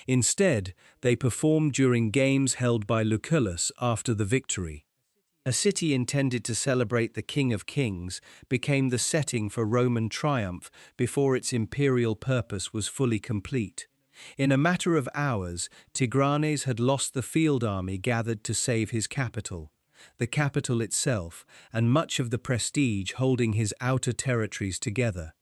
Instead, they performed during games held by Lucullus after the victory. A city intended to celebrate the King of Kings became the setting for Roman triumph before its imperial purpose was fully complete. In a matter of hours, Tigranes had lost the field army gathered to save his capital. the capital itself, and much of the prestige holding his outer territories together.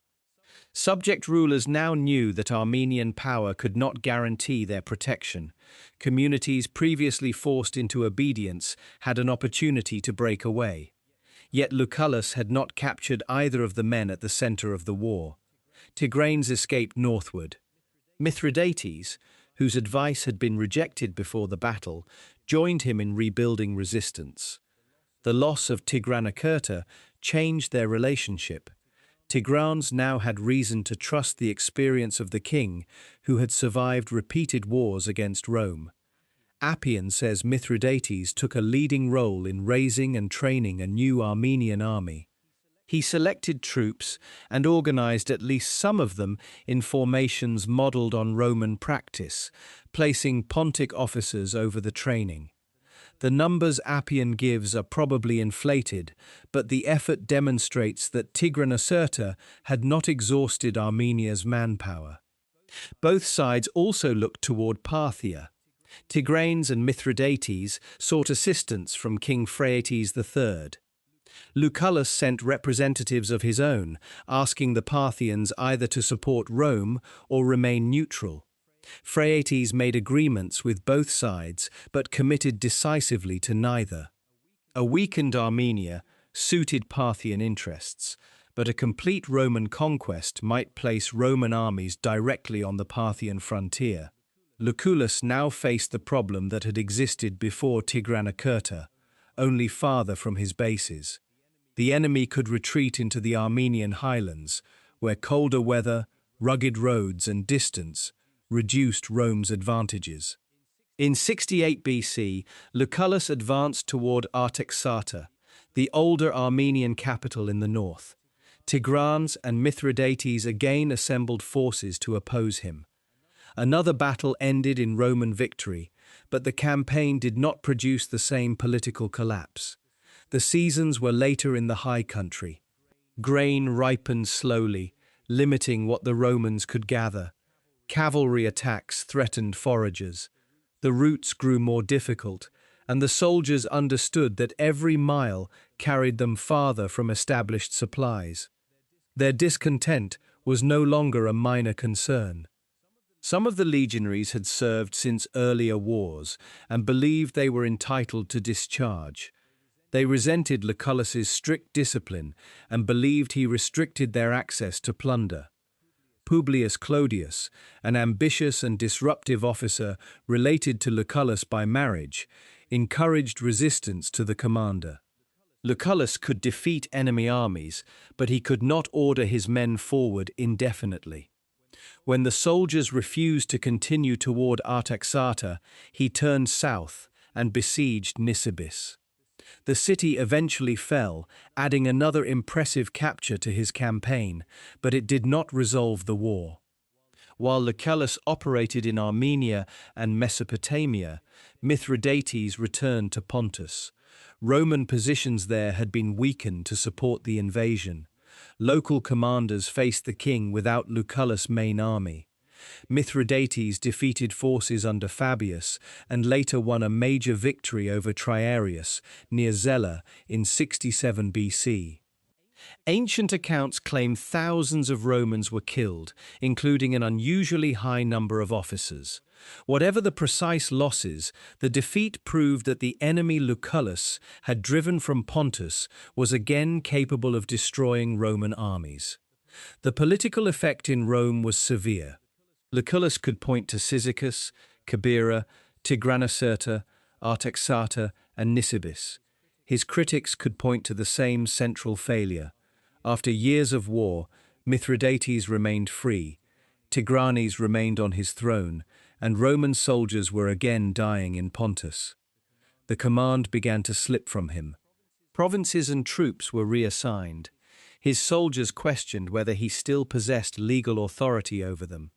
Subject rulers now knew that Armenian power could not guarantee their protection. Communities previously forced into obedience had an opportunity to break away. Yet Lucullus had not captured either of the men at the center of the war. Tigranes escaped northward. Mithridates, whose advice had been rejected before the battle, joined him in rebuilding resistance. The loss of Tigranocerta changed their relationship. Tigranes now had reason to trust the experience of the king, who had survived repeated wars against Rome. Appian says Mithridates took a leading role in raising and training a new Armenian army. He selected troops and organized at least some of them in formations modeled on Roman practice, placing Pontic officers over the training. The numbers Appian gives are probably inflated, but the effort demonstrates that Tigranocerta had not exhausted Armenia's manpower. Both sides also looked toward Parthia. Tigranes and Mithridates sought assistance from King Phraates III. Lucullus sent representatives of his own, asking the Parthians either to support Rome or remain neutral. Phraates made agreements with both sides, but committed decisively to neither. A weakened Armenia suited Parthian interests, but a complete Roman conquest might place Roman armies directly on the Parthian frontier. Lucullus now faced the problem that had existed before Tigranocerta, only farther from his bases. The enemy could retreat into the Armenian highlands, where colder weather, rugged roads, and distance reduced Rome's advantages. In 68 BC, Lucullus advanced toward Artaxata, the older Armenian capital in the north. Tigranes and Mithridates again assembled forces to oppose him. Another battle ended in Roman victory, but the campaign did not produce the same political collapse. The seasons were later in the high country. Grain ripened slowly, limiting what the Romans could gather. Cavalry attacks threatened foragers. The routes grew more difficult, and the soldiers understood that every mile carried them farther from established supplies. Their discontent was no longer a minor concern. Some of the legionaries had served since earlier wars and believed they were entitled to discharge. They resented Lucullus's strict discipline and believed he restricted their access to plunder. Publius Clodius, an ambitious and disruptive officer related to Lucullus by marriage, encouraged resistance to the commander. Lucullus could defeat enemy armies, but he could not order his men forward indefinitely. When the soldiers refused to continue toward Artaxata, he turned south and besieged Nisibis. The city eventually fell, adding another impressive capture to his campaign, but it did not resolve the war. While Lucullus operated in Armenia and Mesopotamia, Mithridates returned to Pontus. Roman positions there had been weakened to support the invasion. Local commanders faced the king without Lucullus' main army. Mithridates defeated forces under Fabius and later won a major victory over Triarius near Zela in 67 BC. Ancient accounts claim thousands of Romans were killed, including an unusually high number of officers. Whatever the precise losses, the defeat proved that the enemy Lucullus had driven from Pontus was again capable of destroying Roman armies. The political effect in Rome was severe. Lucullus could point to Cyzicus, Cabira, Tigranocerta, Artaxata, and Nisibis. His critics could point to the same central failure. After years of war, Mithridates remained free, Tigranes remained on his throne, and Roman soldiers were again dying in Pontus. The command began to slip from him. Provinces and troops were reassigned. His soldiers questioned whether he still possessed legal authority over them.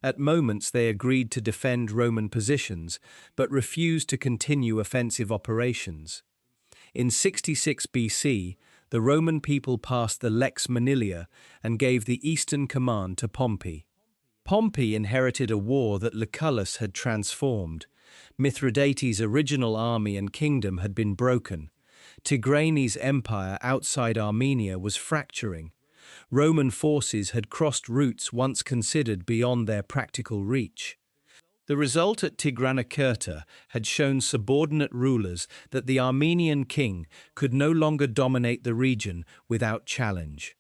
At moments they agreed to defend Roman positions, but refused to continue offensive operations. In 66 BC, the Roman people passed the Lex Manilia and gave the eastern command to Pompey. Pompey inherited a war that Lucullus had transformed. Mithridates' original army and kingdom had been broken. Tigranes' empire outside Armenia was fracturing. Roman forces had crossed routes once considered beyond their practical reach. The result at Tigranocerta had shown subordinate rulers that the Armenian king could no longer dominate the region without challenge.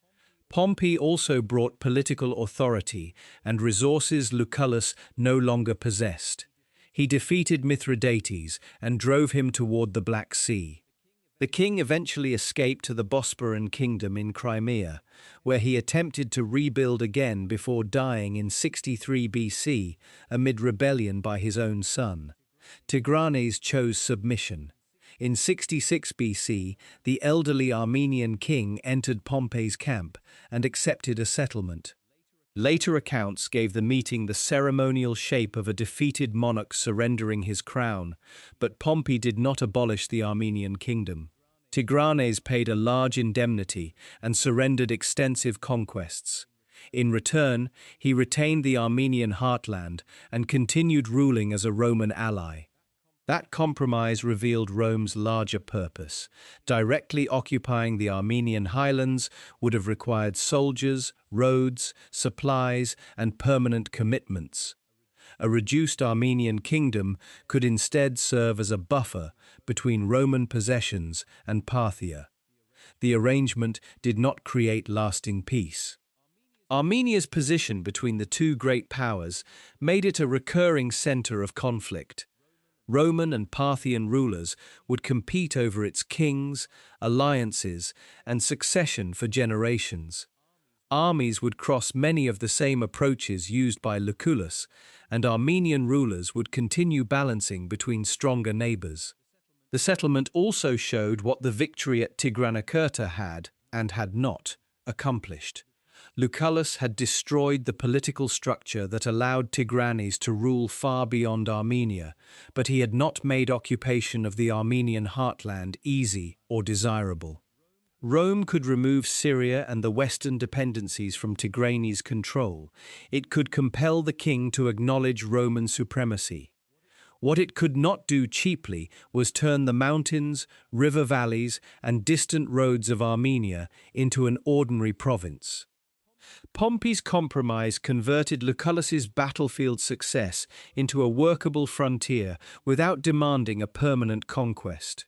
Pompey also brought political authority and resources Lucullus no longer possessed. He defeated Mithridates and drove him toward the Black Sea. The king eventually escaped to the Bosporan kingdom in Crimea, where he attempted to rebuild again before dying in 63 BC amid rebellion by his own son. Tigranes chose submission. In 66 BC, the elderly Armenian king entered Pompey's camp and accepted a settlement. Later accounts gave the meeting the ceremonial shape of a defeated monarch surrendering his crown, but Pompey did not abolish the Armenian kingdom. Tigranes paid a large indemnity and surrendered extensive conquests. In return, he retained the Armenian heartland and continued ruling as a Roman ally. That compromise revealed Rome's larger purpose. Directly occupying the Armenian highlands would have required soldiers, roads, supplies, and permanent commitments. A reduced Armenian kingdom could instead serve as a buffer between Roman possessions and Parthia. The arrangement did not create lasting peace. Armenia's position between the two great powers made it a recurring center of conflict. Roman and Parthian rulers would compete over its kings, alliances, and succession for generations. Armies would cross many of the same approaches used by Lucullus, and Armenian rulers would continue balancing between stronger neighbors. The settlement also showed what the victory at Tigranocerta had, and had not, accomplished. Lucullus had destroyed the political structure that allowed Tigranes to rule far beyond Armenia, but he had not made occupation of the Armenian heartland easy or desirable. Rome could remove Syria and the western dependencies from Tigranes' control. It could compel the king to acknowledge Roman supremacy. What it could not do cheaply was turn the mountains, river valleys, and distant roads of Armenia into an ordinary province. Pompey's compromise converted Lucullus's battlefield success into a workable frontier without demanding a permanent conquest.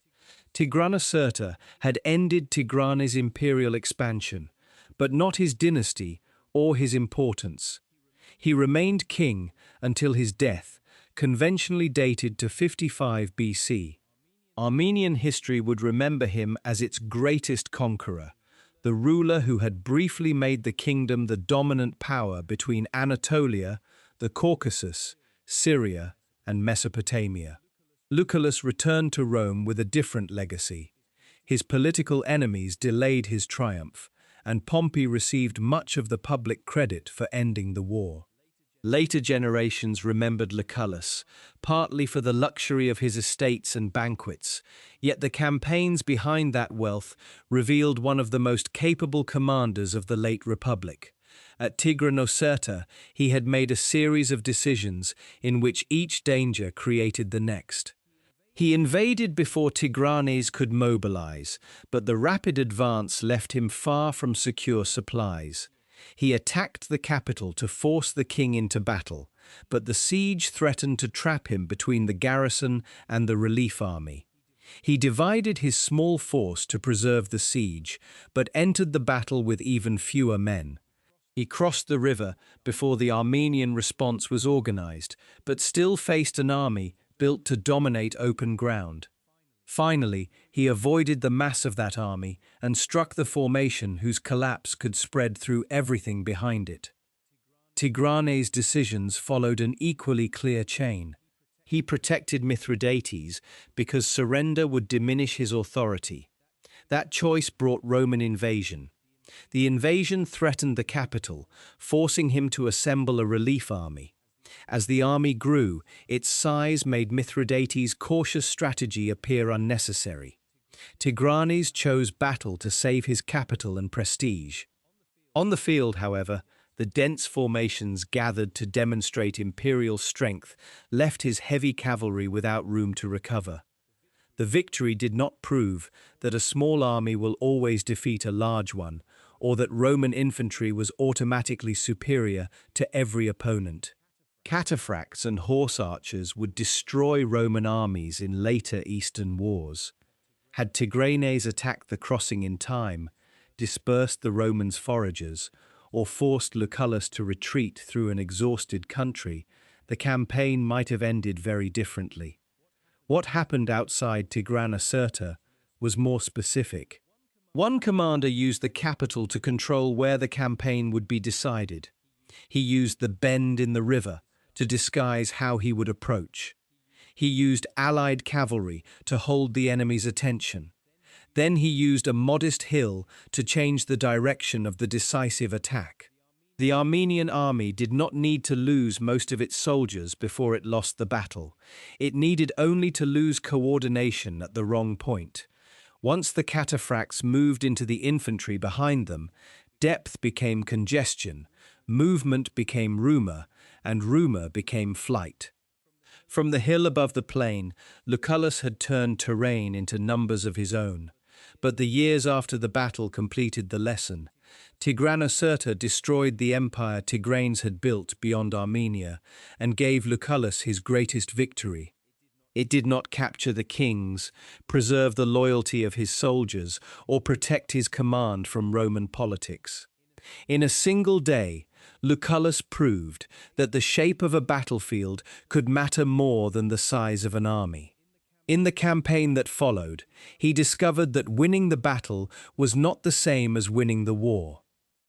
Tigranocerta had ended Tigranes' imperial expansion, but not his dynasty or his importance. He remained king until his death, conventionally dated to 55 BC. Armenian history would remember him as its greatest conqueror, the ruler who had briefly made the kingdom the dominant power between Anatolia, the Caucasus, Syria, and Mesopotamia. Lucullus returned to Rome with a different legacy. His political enemies delayed his triumph, and Pompey received much of the public credit for ending the war. Later generations remembered Lucullus, partly for the luxury of his estates and banquets, yet the campaigns behind that wealth revealed one of the most capable commanders of the late Republic. At Tigranocerta, he had made a series of decisions in which each danger created the next. He invaded before Tigranes could mobilize, but the rapid advance left him far from secure supplies. He attacked the capital to force the king into battle, but the siege threatened to trap him between the garrison and the relief army. He divided his small force to preserve the siege, but entered the battle with even fewer men. He crossed the river before the Armenian response was organized, but still faced an army built to dominate open ground. Finally, he avoided the mass of that army and struck the formation whose collapse could spread through everything behind it. Tigranes' decisions followed an equally clear chain. He protected Mithridates because surrender would diminish his authority. That choice brought Roman invasion. The invasion threatened the capital, forcing him to assemble a relief army. As the army grew, its size made Mithridates' cautious strategy appear unnecessary. Tigranes chose battle to save his capital and prestige. On the field, however, the dense formations gathered to demonstrate imperial strength left his heavy cavalry without room to recover. The victory did not prove that a small army will always defeat a large one, or that Roman infantry was automatically superior to every opponent. Cataphracts and horse archers would destroy Roman armies in later Eastern wars. Had Tigranes attacked the crossing in time, dispersed the Romans' foragers, or forced Lucullus to retreat through an exhausted country, the campaign might have ended very differently. What happened outside Tigranocerta was more specific. One commander used the capital to control where the campaign would be decided. He used the bend in the river to disguise how he would approach. He used allied cavalry to hold the enemy's attention. Then he used a modest hill to change the direction of the decisive attack. The Armenian army did not need to lose most of its soldiers before it lost the battle. It needed only to lose coordination at the wrong point. Once the cataphracts moved into the infantry behind them, depth became congestion, movement became rumor, and rumor became flight. From the hill above the plain, Lucullus had turned terrain into numbers of his own. But the years after the battle completed the lesson. Tigranocerta destroyed the empire Tigranes had built beyond Armenia and gave Lucullus his greatest victory. It did not capture the kings, preserve the loyalty of his soldiers, or protect his command from Roman politics. In a single day, Lucullus proved that the shape of a battlefield could matter more than the size of an army. In the campaign that followed, he discovered that winning the battle was not the same as winning the war.